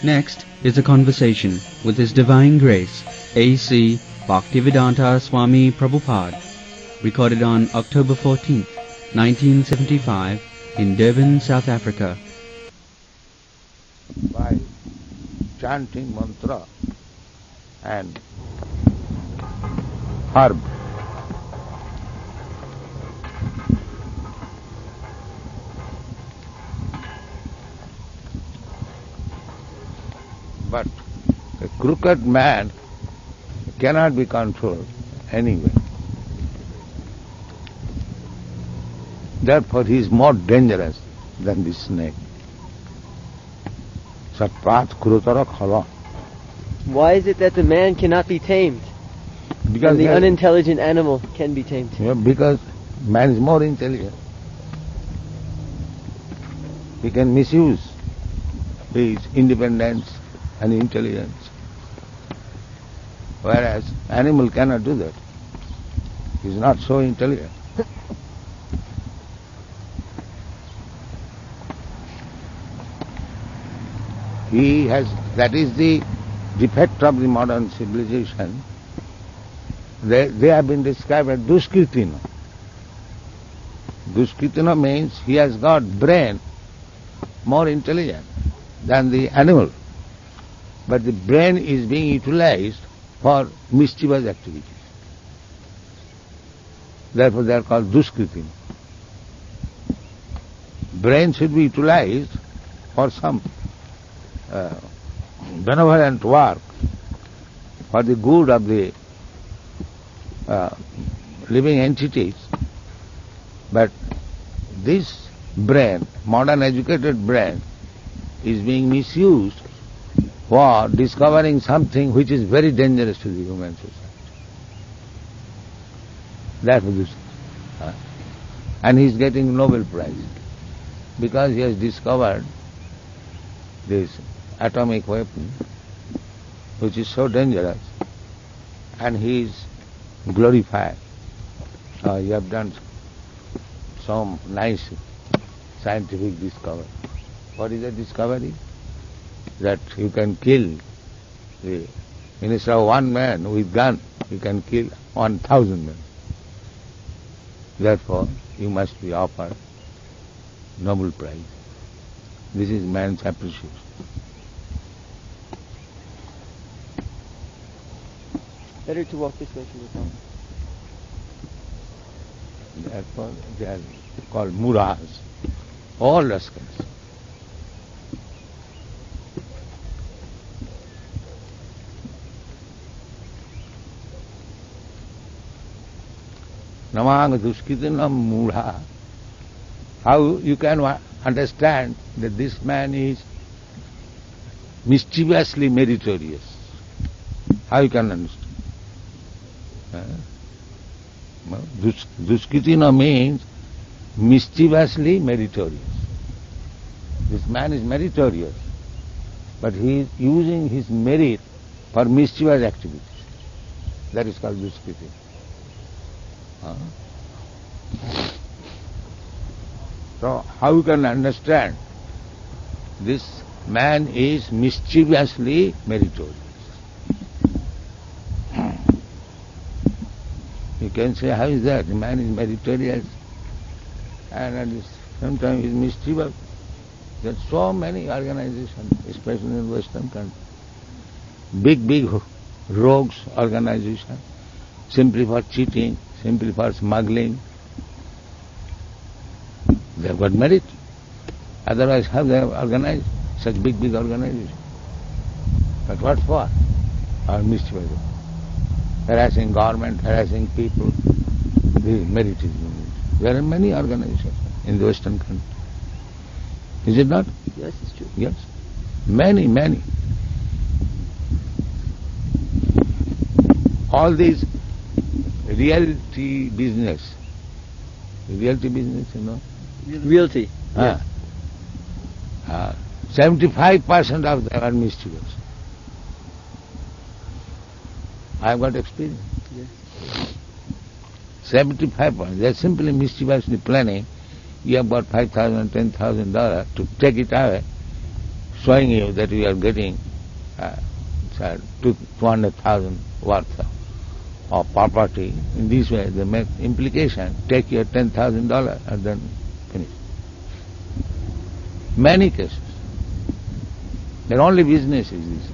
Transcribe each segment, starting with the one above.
Next is a conversation with His Divine Grace, A.C. Bhaktivedanta Swami Prabhupada, recorded on October 14th, 1975, in Durban, South Africa. By chanting mantra and herb. But a crooked man cannot be controlled anyway. Therefore he is more dangerous than the snake. Satpat krutara khala. Why is it that the man cannot be tamed? Because And the unintelligent animal can be tamed. because man is more intelligent. He can misuse his independence and intelligence. Whereas animal cannot do that. He is not so intelligent. That is the defect of the modern civilization. They have been described as duskritina. Duskritina means he has got brain more intelligent than the animal. But the brain is being utilized for mischievous activities. Therefore they are called duskritina. Brain should be utilized for some benevolent work, for the good of the living entities. But this brain, modern educated brain, is being misused for discovering something which is very dangerous to the human society. That's this. And he is getting Nobel Prize because he has discovered this atomic weapon which is so dangerous, and he is glorified. You have done some nice scientific discovery. What is the discovery? That you can kill, instead of one man with gun, you can kill 1,000 men. Therefore, you must be offered Nobel Prize. This is man's appreciation. Better to walk this way to the top. Therefore, they are called Muras, all rascals. Namang duskritina mudha. How you can understand that this man is mischievously meritorious? How you can understand? Duskritina means mischievously meritorious. This man is meritorious, but he is using his merit for mischievous activities. That is called duskritina. So how you can understand this man is mischievously meritorious? You can say, how is that? The man is meritorious and at the same time he is mischievous. There are so many organizations, especially in Western countries, big rogues organizations, simply for cheating, simply for smuggling. They have got merit. Otherwise how they have organized such big organizations? But what for? Or mischievous. Harassing government, harassing people. The merit is used. There are many organizations in the Western country. Is it not? Yes, it's true. Yes. Many. All these realty business, you know? Realty. Yeah. 75% of them are mischievous. I have got experience. Yes. 75%. They are simply mischievously planning. You have got $5,000, $10,000 to take it away. showing you that you are getting 200,000 worth of property. In this way, they make implication, take your $10,000 and then finish. Many cases. Their only business is this.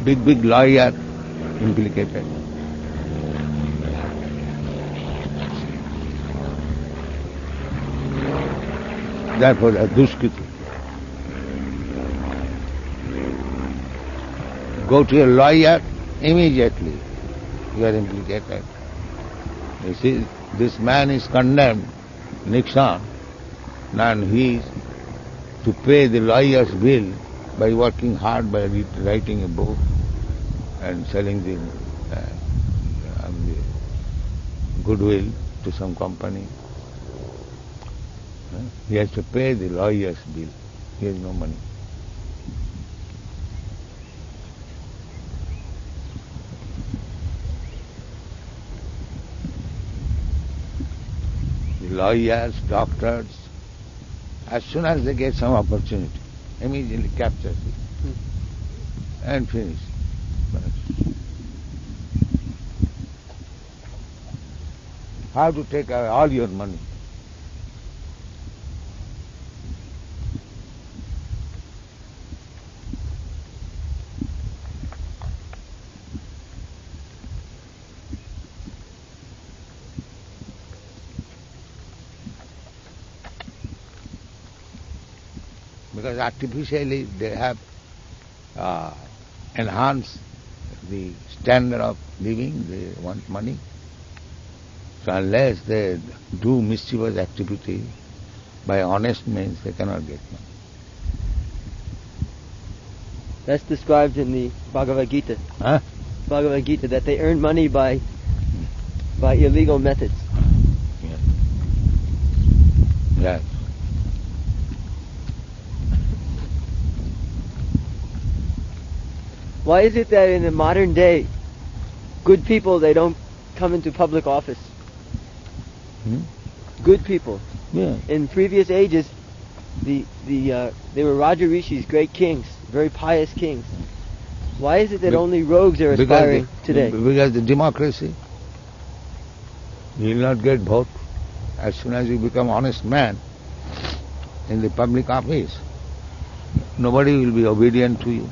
Big lawyer implicated. Therefore, they are dushkritis. Go to a lawyer, immediately you are implicated. You see, this man is condemned, Nixon, and he is to pay the lawyer's bill by working hard, by writing a book and selling the goodwill to some company. He has to pay the lawyer's bill. He has no money. The lawyers, doctors, as soon as they get some opportunity, immediately captures it and finish. How to take away all your money? Because artificially they have enhanced the standard of living, they want money. So unless they do mischievous activity by honest means, they cannot get money. That's described in the Bhagavad Gita. Huh? Bhagavad Gita, that they earn money by illegal methods. Yes. Yes. Why is it that in the modern day, good people, they don't come into public office? Good people. Yeah. In previous ages, they were Raja Rishis, great kings, very pious kings. Why is it that only rogues are aspiring today? Because the democracy, you will not get vote. As soon as you become honest man in the public office, nobody will be obedient to you.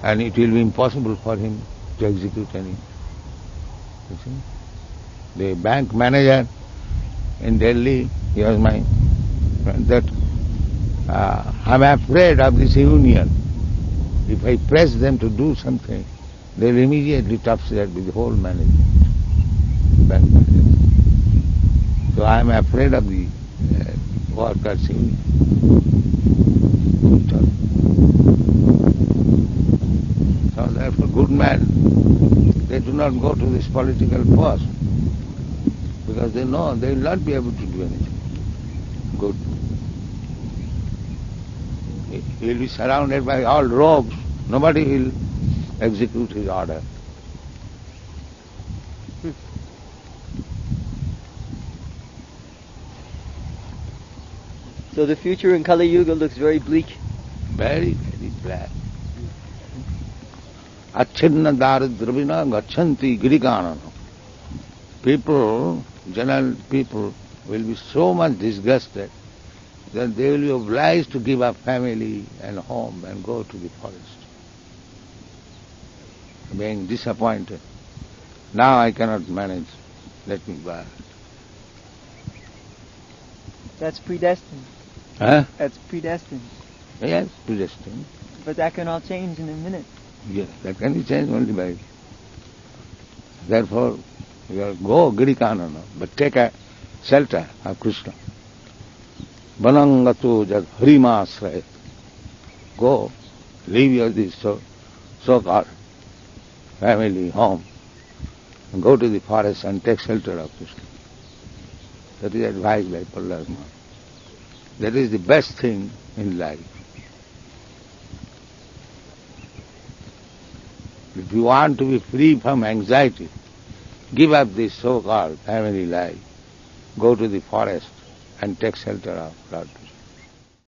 And it will be impossible for him to execute any. You see? The bank manager in Delhi, he was my friend, that I'm afraid of this union. If I press them to do something, they'll immediately topset with the whole management, bank manager. So I'm afraid of the workers' union. So therefore, good men, they do not go to this political post because they know they will not be able to do anything good. He will be surrounded by all rogues. Nobody will execute his order. So the future in Kali Yuga looks very bleak. Very, very black. Achinna daridravina gachanti girikanana. People, general people, will be so much disgusted that they will be obliged to give up family and home and go to the forest. Being disappointed. Now I cannot manage. Let me go. That's predestined. Huh? That's predestined. Yes, predestined. But that can all change in a minute. Yes, that can be changed only by. Therefore, you will go Girikanana, but take a shelter of Krishna. Banangatu jad harimasraya. Go, leave your this so-called family, home, and go to the forest and take shelter of Krishna. That is advised by Prahlad Maharaj. That is the best thing in life. If you want to be free from anxiety, give up this so-called family life. Go to the forest and take shelter of Lord Krishna.